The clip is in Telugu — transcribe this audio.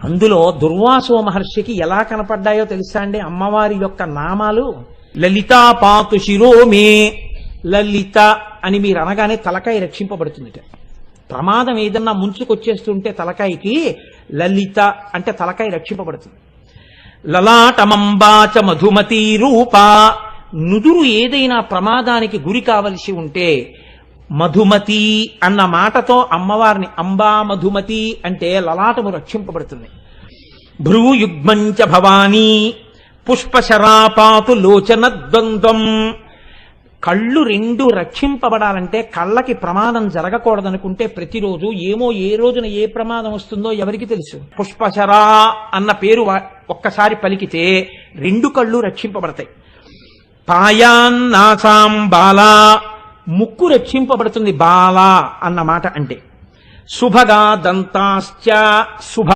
అందులో దుర్వాసో మహర్షికి ఎలా కనపడ్డాయో తెలుసా అండి అమ్మవారి యొక్క నామాలు? లలితా పాతు శిరోమే. లలిత అని మీరు అనగానే తలకాయ రక్షింపబడుతుంది. ప్రమాదం ఏదన్నా ముంచుకొచ్చేస్తుంటే తలకాయకి లలిత అంటే తలకాయ రక్షింపబడుతుంది. లలాటమంబాచ మధుమతి రూప. నుదురు ఏదైనా ప్రమాదానికి గురి కావలసి ఉంటే మధుమతి అన్న మాటతో అమ్మవారిని అంబా మధుమతి అంటే లలాటము రక్షింపబడుతుంది. భ్రూయుగ్మంచ భవానీ పుష్పశరాపాతు లోచన ద్వంద్వం. కళ్ళు రెండు రక్షింపబడాలంటే కళ్ళకి ప్రమాదం జరగకూడదనుకుంటే ప్రతిరోజు ఏమో ఏ రోజున ఏ ప్రమాదం వస్తుందో ఎవరికి తెలుసు. పుష్పశరా అన్న పేరు ఒక్కసారి పలికితే రెండు కళ్ళు రక్షింపబడతాయి. పాయాన్నాసాం బాలా. ముక్కు రక్షింపబడుతుంది బాలా అన్న మాట అంటే. శుభగా దంతాశ్చ. శుభ